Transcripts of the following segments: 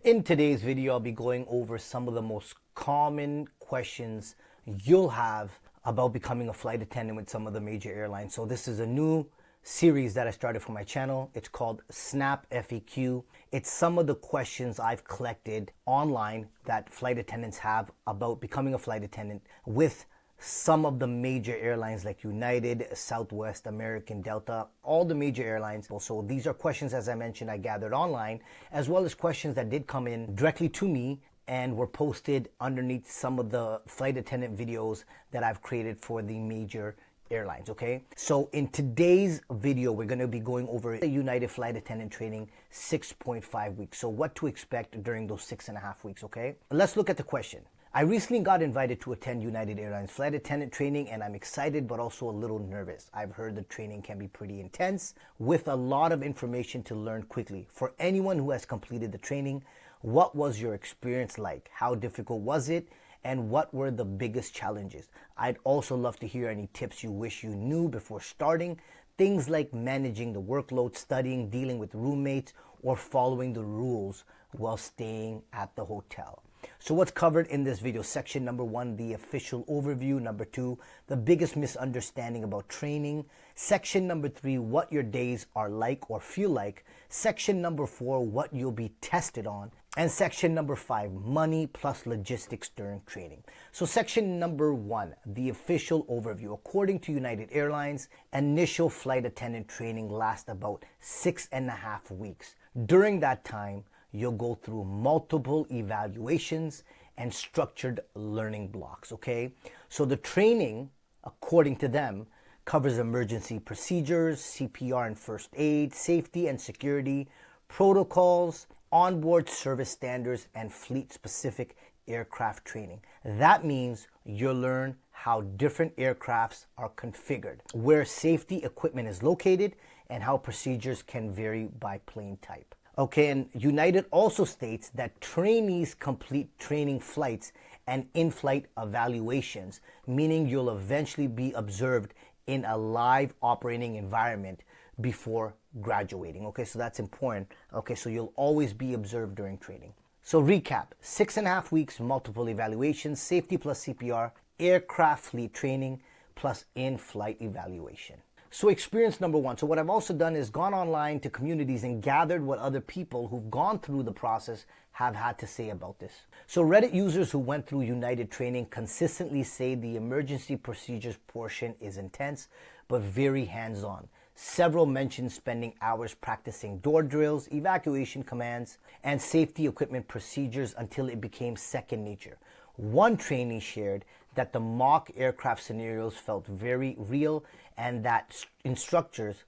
In today's video, I'll be going over some of the most common questions you'll have about becoming a flight attendant with some of the major airlines. So this is a new series that I started for my channel. It's called Snap FAQ. It's some of the questions I've collected online that flight attendants have about becoming a flight attendant with some of the major airlines like United, Southwest, American, Delta, all the major airlines. So these are questions, as I mentioned, I gathered online, as well as questions that did come in directly to me and were posted underneath some of the flight attendant videos that I've created for the major airlines, okay? So in today's video, we're gonna be going over the United Flight Attendant Training 6.5 weeks. So what to expect during those 6.5 weeks, okay? Let's look at the question. I recently got invited to attend United Airlines Flight Attendant Training, and I'm excited but also a little nervous. I've heard the training can be pretty intense with a lot of information to learn quickly. For anyone who has completed the training, what was your experience like? How difficult was it? And what were the biggest challenges? I'd also love to hear any tips you wish you knew before starting. Things like managing the workload, studying, dealing with roommates, or following the rules while staying at the hotel. So what's covered in this video? Section number 1, the official overview. Number 2, the biggest misunderstanding about training. Section number 3, what your days are like or feel like. Section number 4, what you'll be tested on. And section number 5, money plus logistics during training. So section number 1, the official overview. According to United Airlines, initial flight attendant training lasts about 6.5 weeks. During that time, you'll go through multiple evaluations and structured learning blocks, okay? So the training, according to them, covers emergency procedures, CPR and first aid, safety and security, protocols, onboard service standards, and fleet-specific aircraft training. That means you'll learn how different aircrafts are configured, where safety equipment is located, and how procedures can vary by plane type. Okay, and United also states that trainees complete training flights and in-flight evaluations, meaning you'll eventually be observed in a live operating environment before graduating. Okay, so that's important. Okay, so you'll always be observed during training. So recap, 6.5 weeks, multiple evaluations, safety plus CPR, aircraft fleet training, plus in-flight evaluation. So experience number 1. So what I've also done is gone online to communities and gathered what other people who've gone through the process have had to say about this. So Reddit users who went through United training consistently say the emergency procedures portion is intense, but very hands-on. Several mentioned spending hours practicing door drills, evacuation commands, and safety equipment procedures until it became second nature. One trainee shared that the mock aircraft scenarios felt very real and that instructors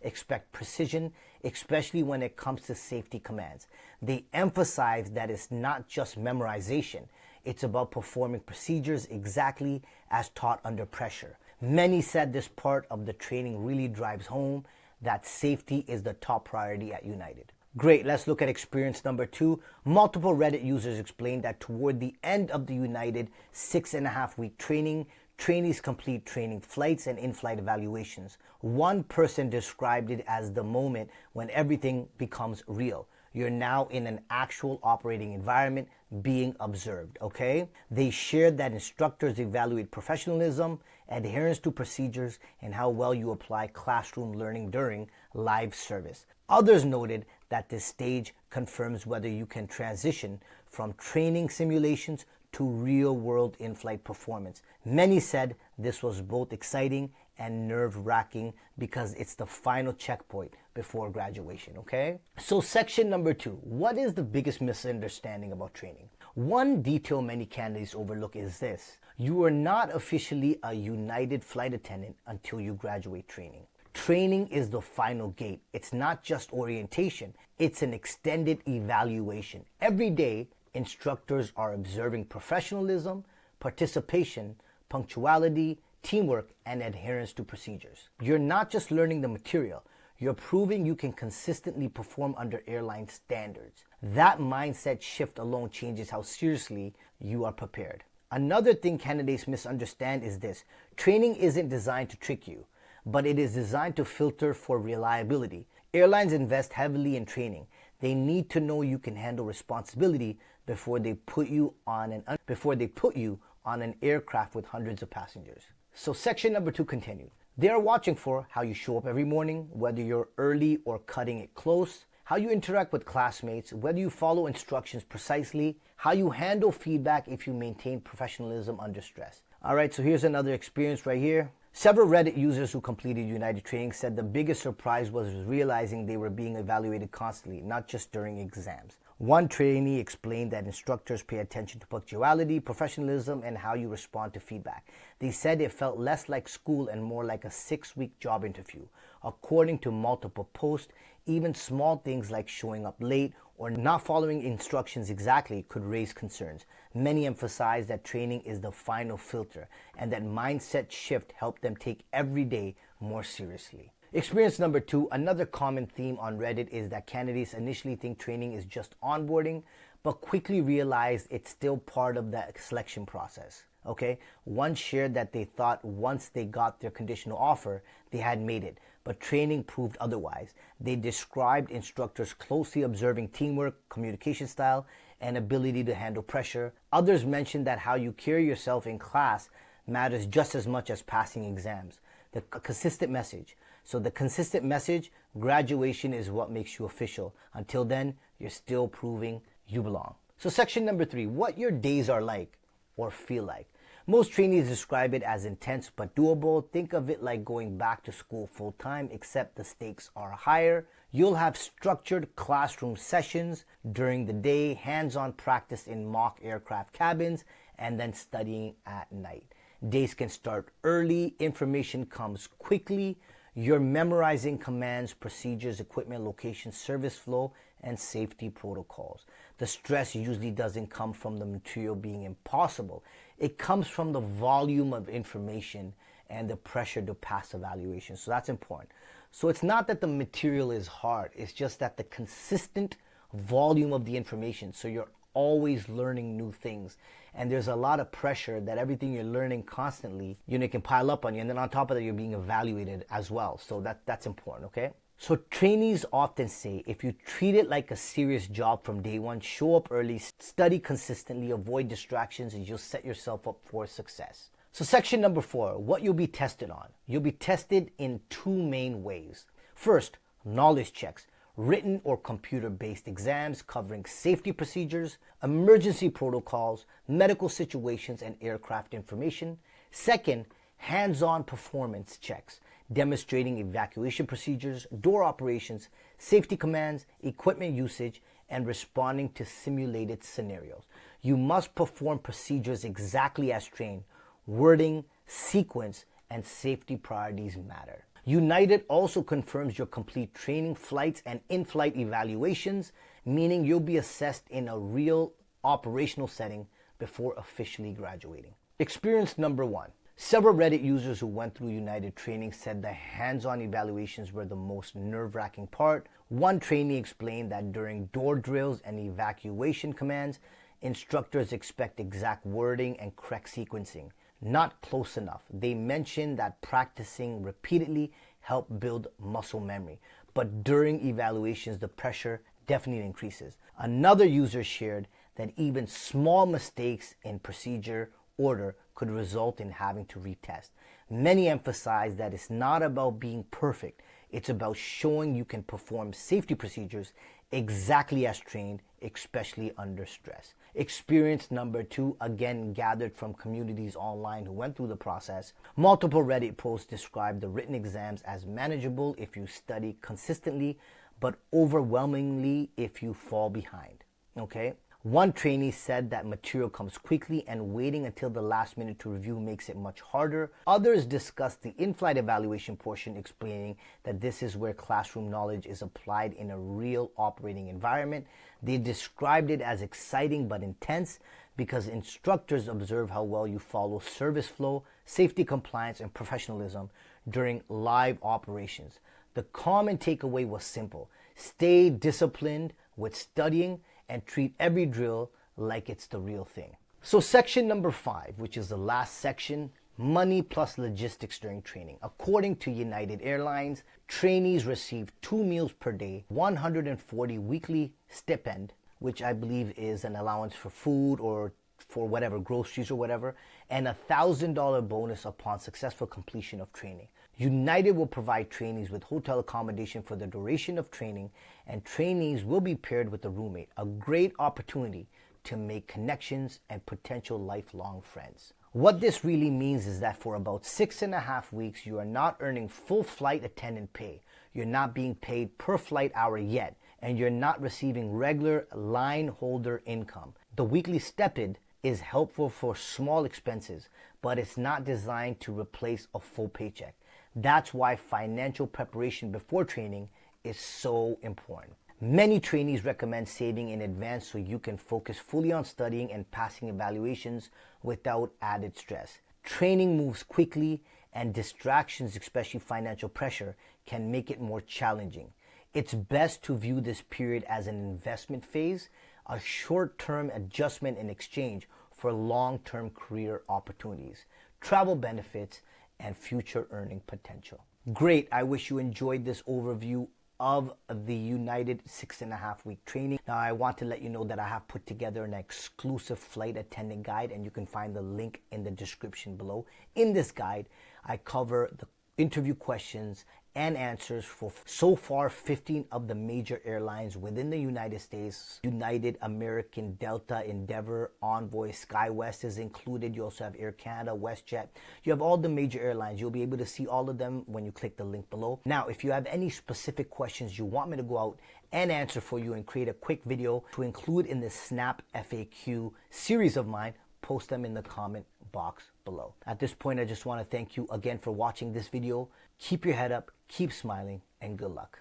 expect precision, especially when it comes to safety commands. They emphasize that it's not just memorization, it's about performing procedures exactly as taught under pressure. Many said this part of the training really drives home that safety is the top priority at United. Great, let's look at experience number 2. Multiple Reddit users explained that toward the end of the United 6.5 week training, trainees complete training flights and in-flight evaluations. One person described it as the moment when everything becomes real. You're now in an actual operating environment being observed, okay? They shared that instructors evaluate professionalism, adherence to procedures, and how well you apply classroom learning during live service. Others noted that this stage confirms whether you can transition from training simulations to real-world in-flight performance. Many said this was both exciting and nerve-wracking because it's the final checkpoint before graduation, okay? So section number 2, what is the biggest misunderstanding about training? One detail many candidates overlook is this: you are not officially a United flight attendant until you graduate training. Training is the final gate. It's not just orientation, it's an extended evaluation. Every day, instructors are observing professionalism, participation, punctuality, teamwork, and adherence to procedures. You're not just learning the material, you're proving you can consistently perform under airline standards. That mindset shift alone changes how seriously you are prepared. Another thing candidates misunderstand is this: training isn't designed to trick you, but it is designed to filter for reliability. Airlines invest heavily in training. They need to know you can handle responsibility before they put you on an aircraft with hundreds of passengers. So section number 2 continued. They are watching for how you show up every morning, whether you're early or cutting it close, how you interact with classmates, whether you follow instructions precisely, how you handle feedback if you maintain professionalism under stress. All right, so here's another experience right here. Several Reddit users who completed United Training said the biggest surprise was realizing they were being evaluated constantly, not just during exams. One trainee explained that instructors pay attention to punctuality, professionalism, and how you respond to feedback. They said it felt less like school and more like a 6-week job interview. According to multiple posts, even small things like showing up late or not following instructions exactly could raise concerns. Many emphasize that training is the final filter and that mindset shift helped them take every day more seriously. Experience number 2, another common theme on Reddit is that candidates initially think training is just onboarding, but quickly realize it's still part of the selection process. Okay, one shared that they thought once they got their conditional offer, they had made it, but training proved otherwise. They described instructors closely observing teamwork, communication style, and ability to handle pressure. Others mentioned that how you carry yourself in class matters just as much as passing exams. The consistent message. So the consistent message, graduation is what makes you official. Until then, you're still proving you belong. So section number 3, what your days are like or feel like. Most trainees describe it as intense but doable. Think of it like going back to school full time, except the stakes are higher. You'll have structured classroom sessions during the day, hands-on practice in mock aircraft cabins, and then studying at night. Days can start early, information comes quickly. You're memorizing commands, procedures, equipment, location, service flow, and safety protocols. The stress usually doesn't come from the material being impossible. It comes from the volume of information and the pressure to pass evaluation. So that's important. So it's not that the material is hard. It's just that the consistent volume of the information. So you're always learning new things. And there's a lot of pressure that everything you're learning constantly, it can pile up on you. And then on top of that, you're being evaluated as well. So that's important, okay? So trainees often say, if you treat it like a serious job from day one, show up early, study consistently, avoid distractions, and you'll set yourself up for success. So section number 4, what you'll be tested on. You'll be tested in 2 main ways. First, knowledge checks. Written or computer-based exams covering safety procedures, emergency protocols, medical situations, and aircraft information. Second, hands-on performance checks, demonstrating evacuation procedures, door operations, safety commands, equipment usage, and responding to simulated scenarios. You must perform procedures exactly as trained. Wording, sequence, and safety priorities matter. United also confirms your complete training, flights, and in-flight evaluations, meaning you'll be assessed in a real operational setting before officially graduating. Experience number 1. Several Reddit users who went through United Training said the hands-on evaluations were the most nerve-wracking part. One trainee explained that during door drills and evacuation commands, instructors expect exact wording and correct sequencing. Not close enough. They mentioned that practicing repeatedly helped build muscle memory, but during evaluations, the pressure definitely increases. Another user shared that even small mistakes in procedure order could result in having to retest. Many emphasize that it's not about being perfect. It's about showing you can perform safety procedures exactly as trained, especially under stress. Experience number 2, again gathered from communities online who went through the process. Multiple Reddit posts describe the written exams as manageable if you study consistently, but overwhelmingly if you fall behind. Okay? One trainee said that material comes quickly and waiting until the last minute to review makes it much harder. Others discussed the in-flight evaluation portion, explaining that this is where classroom knowledge is applied in a real operating environment. They described it as exciting but intense because instructors observe how well you follow service flow, safety compliance, and professionalism during live operations. The common takeaway was simple. Stay disciplined with studying and treat every drill like it's the real thing. So section number 5, which is the last section, money plus logistics during training. According to United Airlines, trainees receive 2 meals per day, 140 weekly stipend, which I believe is an allowance for food or for whatever, groceries or whatever, and a $1,000 bonus upon successful completion of training. United will provide trainees with hotel accommodation for the duration of training, and trainees will be paired with a roommate, a great opportunity to make connections and potential lifelong friends. What this really means is that for about 6.5 weeks, you are not earning full flight attendant pay. You're not being paid per flight hour yet, and you're not receiving regular line holder income. The weekly stipend is helpful for small expenses, but it's not designed to replace a full paycheck. That's why financial preparation before training is so important. Many trainees recommend saving in advance so you can focus fully on studying and passing evaluations without added stress. Training moves quickly, and distractions, especially financial pressure, can make it more challenging. It's best to view this period as an investment phase, a short-term adjustment in exchange for long-term career opportunities, travel benefits, and future earning potential. Great, I wish you enjoyed this overview of the United 6.5-week training. Now I want to let you know that I have put together an exclusive flight attendant guide, and you can find the link in the description below. In this guide, I cover the interview questions and answers for so far 15 of the major airlines within the United States. United, American, Delta, Endeavor, Envoy, SkyWest is included. You also have Air Canada, WestJet. You have all the major airlines. You'll be able to see all of them when you click the link below. Now, if you have any specific questions you want me to go out and answer for you and create a quick video to include in this Snap FAQ series of mine, post them in the comment box below. At this point, I just want to thank you again for watching this video. Keep your head up, keep smiling, and good luck.